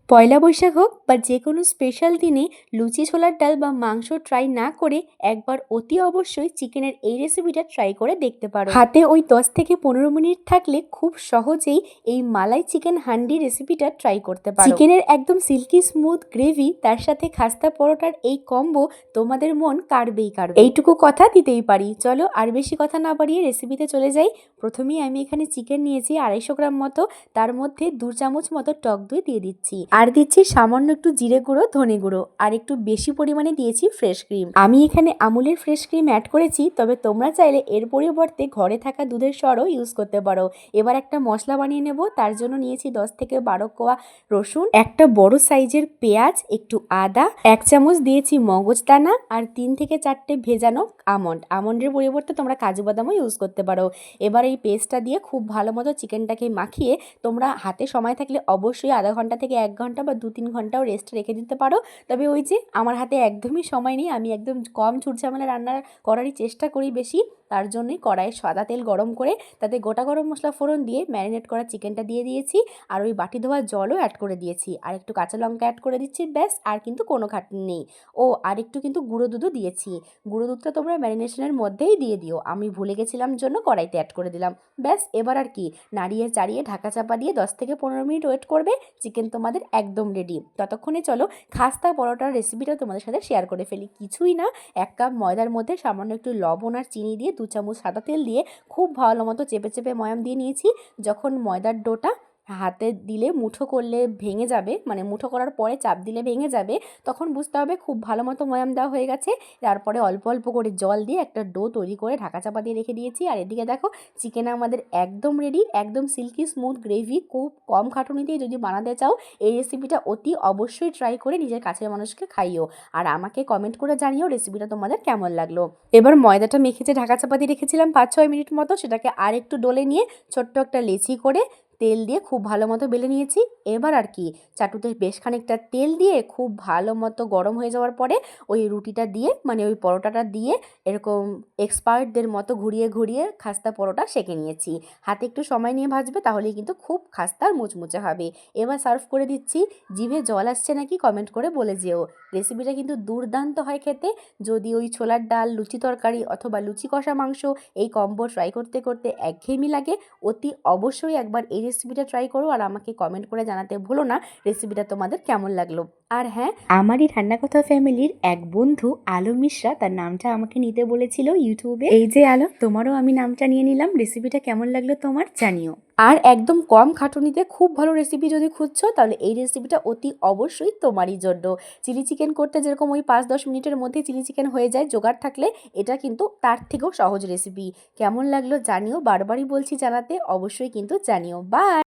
পয়লা বৈশাখ হোক বা যে কোনো স্পেশাল দিনে লুচি ছোলার ডাল বা মাংস ট্রাই না করে একবার অতি অবশ্যই চিকেনের এই রেসিপিটা ট্রাই করে দেখতে পারো। হাতে ওই 10 থেকে 15 মিনিট থাকলে খুব সহজেই এই মালাই চিকেন হান্ডি রেসিপিটা ট্রাই করতে পারো। চিকেনের একদম সিল্কি স্মুথ গ্রেভি তার সাথে খাস্তা পরোটার এই কম্বো তোমাদের মন কাড়বেই কাড়বে। এইটুকু কথা দিতেই পারি। চলো আর বেশি কথা না বাড়িয়ে রেসিপিতে চলে যাই। প্রথমেই আমি এখানে চিকেন নিয়েছি 250 গ্রাম মতো, তার মধ্যে 2 চামচ মতো টক দই দিয়ে দিচ্ছি, আর দিচ্ছি সামান্য একটু জিরে গুঁড়ো, ধনে গুঁড়ো, আর একটু বেশি পরিমাণে দিয়েছি ফ্রেশ ক্রিম। আমি এখানে আমুলের ফ্রেশ ক্রিম অ্যাড করেছি, তবে তোমরা চাইলে এর পরিবর্তে ঘরে থাকা দুধের সরও ইউজ করতে পারো। এবার একটা মশলা বানিয়ে নেব। তার জন্য নিয়েছি 10 থেকে 12 কোয়া রসুন, একটা বড় সাইজের পেঁয়াজ, একটু আদা, 1 চামচ দিয়েছি মগজদানা, আর 3 থেকে 4টে ভেজানো আমন্ড। আমন্ডের পরিবর্তে তোমরা কাজু বাদামও ইউজ করতে পারো। এবার এই পেস্টটা দিয়ে খুব ভালো মতো চিকেনটাকে মাখিয়ে তোমরা হাতে সময় থাকলে অবশ্যই আধা ঘন্টা থেকে 1 ঘন্টা বা 2-3 ঘন্টাও রেস্ট রেখে দিতে পারো। তবে ওই যে আমার হাতে একদমই সময় নেই, আমি একদম কম ঝামেলা রান্না করারই চেষ্টা করি বেশি, তার জন্যই কড়াইয়ে সাদা তেল গরম করে তাতে গোটা গরম মশলা ফোড়ন দিয়ে ম্যারিনেট করা চিকেনটা দিয়ে দিয়েছি, আর ওই বাটি ধোয়া জলও অ্যাড করে দিয়েছি, আর একটু কাঁচা লঙ্কা অ্যাড করে দিচ্ছি, ব্যাস। আর কিন্তু কোনো খাটনি নেই। ও আর একটু কিন্তু গুঁড়ো দুধও দিয়েছি। গুঁড়ো দুধটা তোমরা ম্যারিনেশনের মধ্যেই দিয়ে দিও, আমি ভুলে গেছিলাম জন্য কড়াইতে অ্যাড করে দিলাম, ব্যাস। এবার আর কি, নাড়িয়ে চাড়িয়ে ঢাকা চাপা দিয়ে 10 থেকে 15 মিনিট ওয়েট করবে। চিকেন তোমাদের একদম রেডি। ততক্ষণে চলো খাস্তা পরোটার রেসিপিটা তোমাদের সাথে শেয়ার করে ফেলি। কিছুই না, 1 কাপ ময়দার মধ্যে সামান্য একটু লবণ আর চিনি দিয়ে 2 চামচ সাদা তেল দিয়ে খুব ভালো মতো চেপে চেপে ময়াম দিয়ে নিয়েছি। যখন ময়দার ডোটা হাতে দিলে মুঠো করলে ভেঙে যাবে, মানে মুঠো করার পরে চাপ দিলে ভেঙে যাবে, তখন বুঝতে হবে খুব ভালো মতো ময়াম দেওয়া হয়ে গেছে। তারপরে অল্প অল্প করে জল দিয়ে একটা ডো তৈরি করে ঢাকা চাপা দিয়ে রেখে দিয়েছি। আর এদিকে দেখো চিকেন আমাদের একদম রেডি, একদম সিল্কি স্মুথ গ্রেভি। খুব কম খাটুনিতেই যদি বানাতে চাও এই রেসিপিটা অতি অবশ্যই ট্রাই করে নিজের কাছের মানুষকে খাইও, আর আমাকে কমেন্ট করে জানিও রেসিপিটা তোমাদের কেমন লাগলো। এবার ময়দাটা মেখে যে ঢাকা চাপা দিয়ে রেখেছিলাম 5-6 মিনিট মতো, সেটাকে আর একটু ডলে নিয়ে ছোট্ট একটা লেচি করে তেল দিয়ে খুব ভালো মতো বেলে নিয়েছি। এবার আর কি, চাটুতে বেশ খানিকটা তেল দিয়ে খুব ভালো মতো গরম হয়ে যাওয়ার পরে ওই রুটিটা দিয়ে, মানে ওই পরোটাটা দিয়ে এরকম এক্সপার্টদের মতো ঘুরিয়ে ঘুরিয়ে খাস্তা পরোটা সেঁকে নিয়েছি। হাতে একটু সময় নিয়ে ভাজবে, তাহলেই কিন্তু খুব খাস্তার মুচমুচে হবে। এবার সার্ভ করে দিচ্ছি। জিভে জল আসছে নাকি কমেন্ট করে বলে যেও। রেসিপিটা কিন্তু দুর্দান্ত হয় খেতে। যদি ওই ছোলার ডাল, লুচি তরকারি অথবা লুচি কষা মাংস এই কম্বো ট্রাই করতে করতে একঘেয়েমি লাগে, অতি অবশ্যই একবার এই রেসিপিটা ট্রাই করো, আর আমাকে কমেন্ট করে জানাতে ভুলো না রেসিপিটা তোমাদের কেমন লাগলো। আর হ্যাঁ, আমারই ঠান্ডা কথা ফ্যামিলির এক বন্ধু আলো মিশ্রা, তার নামটা আমাকে নিতে বলেছিল ইউটিউবে। এই যে আলো, তোমারও আমি নামটা নিয়ে নিলাম। রেসিপিটা কেমন লাগলো তোমার জানিও। আর একদম কম খাটুনিতে খুব ভালো রেসিপি যদি খুঁজছো, তাহলে এই রেসিপিটা অতি অবশ্যই তোমারই জন্য। চিলি চিকেন করতে যেরকম ওই 5-10 মিনিটের মধ্যে চিলি চিকেন হয়ে যায় জোগাড় থাকলে, এটা কিন্তু তার থেকেও সহজ রেসিপি। কেমন লাগলো জানিও, বারবারই বলছি জানাতে, অবশ্যই কিন্তু জানিও। বাই।